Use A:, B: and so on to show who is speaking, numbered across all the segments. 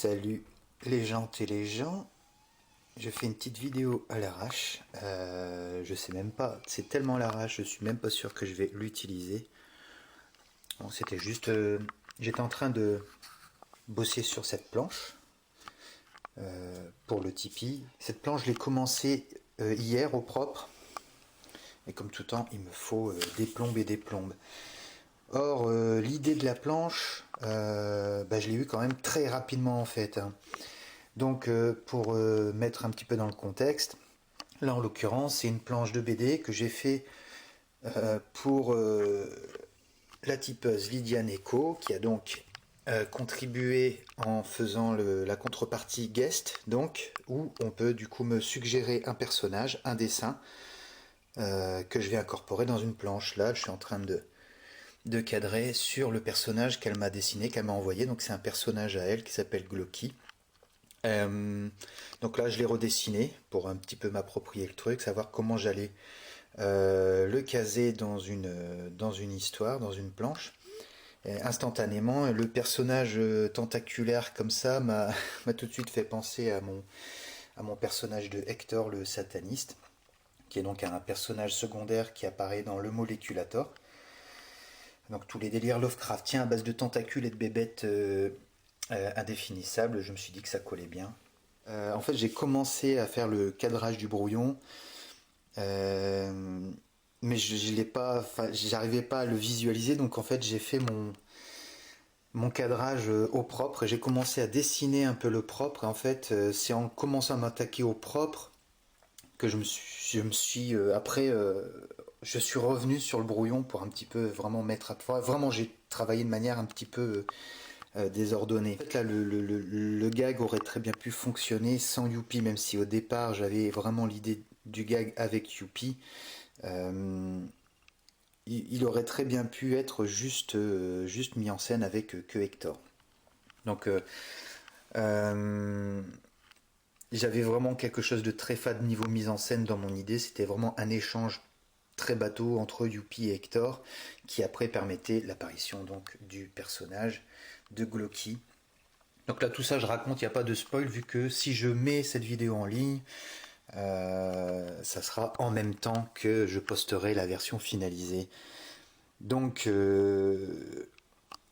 A: Salut les jantes et les gens, je fais une petite vidéo à l'arrache, je sais même pas, c'est tellement à l'arrache, je suis même pas sûr que je vais l'utiliser. Bon, c'était juste, j'étais en train de bosser sur cette planche pour le Tipeee. Cette planche je l'ai commencé hier au propre, et comme tout temps il me faut des plombes et des plombes. Or l'idée de la planche, je l'ai eu quand même très rapidement en fait, hein. Donc pour mettre un petit peu dans le contexte, là en l'occurrence c'est une planche de BD que j'ai fait pour la tipeuse Lydiane Echo, qui a donc contribué en faisant la contrepartie guest, donc où on peut du coup me suggérer un personnage, un dessin que je vais incorporer dans une planche. Là je suis en train de cadrer sur le personnage qu'elle m'a dessiné, qu'elle m'a envoyé. Donc c'est un personnage à elle qui s'appelle Glocky. Donc là je l'ai redessiné pour un petit peu m'approprier le truc, savoir comment j'allais le caser dans une histoire, dans une planche. Et instantanément, le personnage tentaculaire comme ça m'a tout de suite fait penser à mon personnage de Hector le sataniste, qui est donc un personnage secondaire qui apparaît dans le Moleculator. Donc tous les délires Lovecraftiens à base de tentacules et de bébêtes indéfinissables, je me suis dit que ça collait bien. En fait, j'ai commencé à faire le cadrage du brouillon, mais je l'ai pas, j'arrivais pas à le visualiser, donc en fait j'ai fait mon cadrage au propre. J'ai commencé à dessiner un peu le propre. Et en fait, c'est en commençant à m'attaquer au propre que je me suis je suis revenu sur le brouillon pour un petit peu vraiment mettre à plat. Vraiment, j'ai travaillé de manière un petit peu désordonnée. En fait, là, le gag aurait très bien pu fonctionner sans Youpi, même si au départ j'avais vraiment l'idée du gag avec Youpi. Il aurait très bien pu être juste mis en scène avec que Hector. Donc j'avais vraiment quelque chose de très fade niveau mise en scène dans mon idée. C'était vraiment un échange très bateau entre Youpi et Hector, qui après permettait l'apparition donc du personnage de Glocky. Donc là tout ça je raconte, il n'y a pas de spoil, vu que si je mets cette vidéo en ligne, ça sera en même temps que je posterai la version finalisée. Donc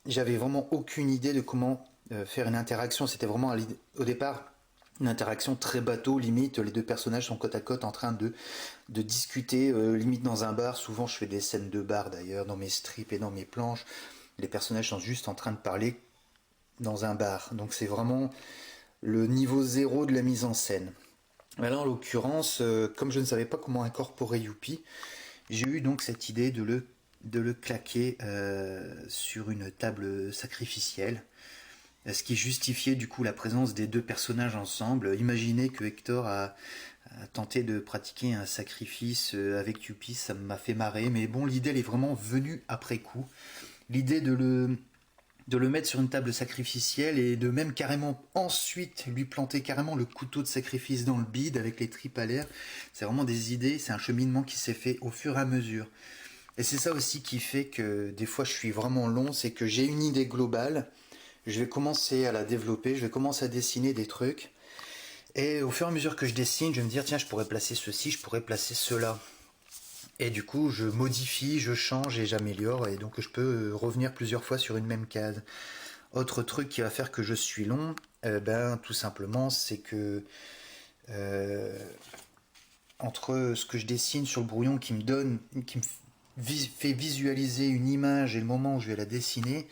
A: j'avais vraiment aucune idée de comment faire une interaction. C'était vraiment au départ une interaction très bateau, limite les deux personnages sont côte à côte en train de discuter, limite dans un bar. Souvent je fais des scènes de bar d'ailleurs dans mes strips et dans mes planches. Les personnages sont juste en train de parler dans un bar. Donc c'est vraiment le niveau zéro de la mise en scène. Mais là en l'occurrence, comme je ne savais pas comment incorporer Youpi, j'ai eu donc cette idée de le claquer sur une table sacrificielle, ce qui justifiait du coup la présence des deux personnages ensemble. Imaginez que Hector a tenté de pratiquer un sacrifice avec Youpi, ça m'a fait marrer, mais bon, l'idée elle est vraiment venue après coup. L'idée de le mettre sur une table sacrificielle et de même carrément ensuite lui planter carrément le couteau de sacrifice dans le bide avec les tripes à l'air, c'est vraiment des idées, c'est un cheminement qui s'est fait au fur et à mesure. Et c'est ça aussi qui fait que des fois je suis vraiment long, c'est que j'ai une idée globale, je vais commencer à la développer, je vais commencer à dessiner des trucs, et au fur et à mesure que je dessine, je vais me dire tiens, je pourrais placer ceci, je pourrais placer cela. Et du coup, je modifie, je change et j'améliore, et donc je peux revenir plusieurs fois sur une même case. Autre truc qui va faire que je suis long, tout simplement, c'est que entre ce que je dessine sur le brouillon qui me fait visualiser une image et le moment où je vais la dessiner,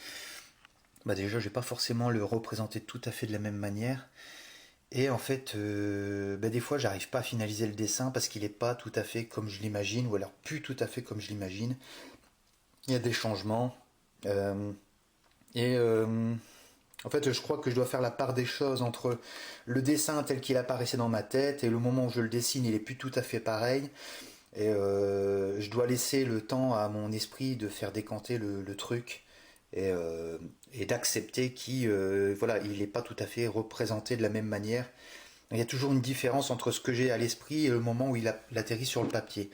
A: déjà je vais pas forcément le représenter tout à fait de la même manière. Et en fait, des fois j'arrive pas à finaliser le dessin parce qu'il est pas tout à fait comme je l'imagine, ou alors plus tout à fait comme je l'imagine. Il y a des changements. En fait, je crois que je dois faire la part des choses entre le dessin tel qu'il apparaissait dans ma tête et le moment où je le dessine, il est plus tout à fait pareil. Et je dois laisser le temps à mon esprit de faire décanter le truc et d'accepter qu'il il n'est pas tout à fait représenté de la même manière. Il y a toujours une différence entre ce que j'ai à l'esprit et le moment où il atterrit sur le papier.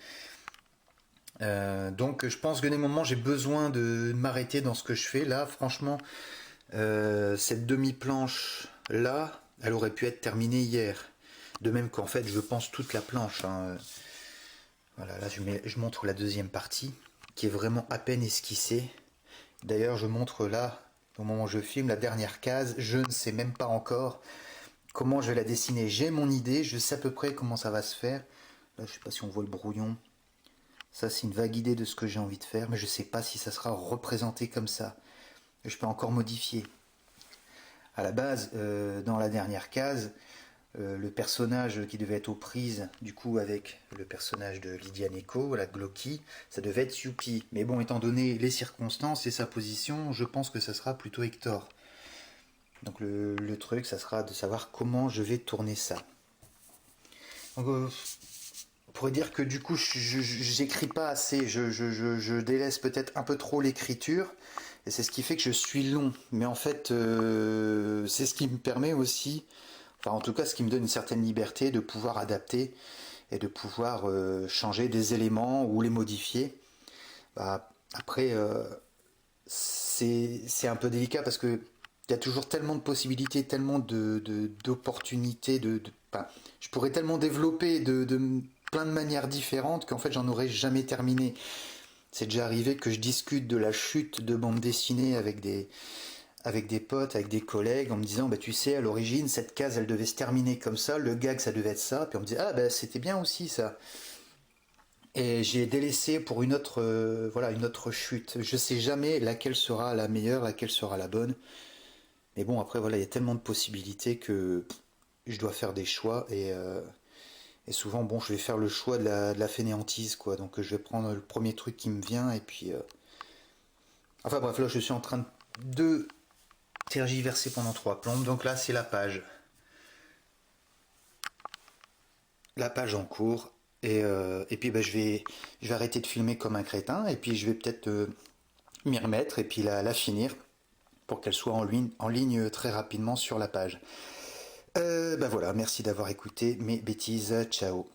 A: Donc je pense que des moments j'ai besoin de m'arrêter dans ce que je fais. Là franchement cette demi-planche là, elle aurait pu être terminée hier. De même qu'en fait, je pense toute la planche, hein. Voilà, là je montre la deuxième partie, qui est vraiment à peine esquissée. D'ailleurs, je montre là, au moment où je filme, la dernière case. Je ne sais même pas encore comment je vais la dessiner. J'ai mon idée, je sais à peu près comment ça va se faire. Là, je sais pas si on voit le brouillon. Ça, c'est une vague idée de ce que j'ai envie de faire, mais je sais pas si ça sera représenté comme ça. Je peux encore modifier. À la base, dans la dernière case, le personnage qui devait être aux prises, du coup, avec le personnage de Lydia Neko, la Glocky, ça devait être Youpi. Mais bon, étant donné les circonstances et sa position, je pense que ça sera plutôt Hector. Donc le truc, ça sera de savoir comment je vais tourner ça. Donc, on pourrait dire que du coup, j'écris pas assez, je délaisse peut-être un peu trop l'écriture, et c'est ce qui fait que je suis long. Mais en fait, c'est ce qui me permet aussi, enfin en tout cas, ce qui me donne une certaine liberté de pouvoir adapter et de pouvoir changer des éléments ou les modifier. Bah, après, c'est un peu délicat parce que il y a toujours tellement de possibilités, tellement d'opportunités, enfin, je pourrais tellement développer plein de manières différentes qu'en fait j'en aurais jamais terminé. C'est déjà arrivé que je discute de la chute de bande dessinée avec des potes, avec des collègues, en me disant bah tu sais à l'origine cette case elle devait se terminer comme ça, le gag ça devait être ça, puis on me disait ah bah c'était bien aussi ça. Et j'ai délaissé pour une autre, voilà, une autre chute. Je sais jamais laquelle sera la meilleure, laquelle sera la bonne. Mais bon, après, voilà, il y a tellement de possibilités que je dois faire des choix. Et souvent, bon, je vais faire le choix de la fainéantise, quoi. Donc, je vais prendre le premier truc qui me vient. Et puis. Enfin, bref, là, je suis en train de tergiverser pendant trois plombes. Donc, là, c'est la page. La page en cours. Et puis, bah, je vais arrêter de filmer comme un crétin. Et puis, je vais peut-être m'y remettre. Et puis, la finir pour qu'elle soit en ligne très rapidement sur la page. Ben voilà, merci d'avoir écouté mes bêtises. Ciao.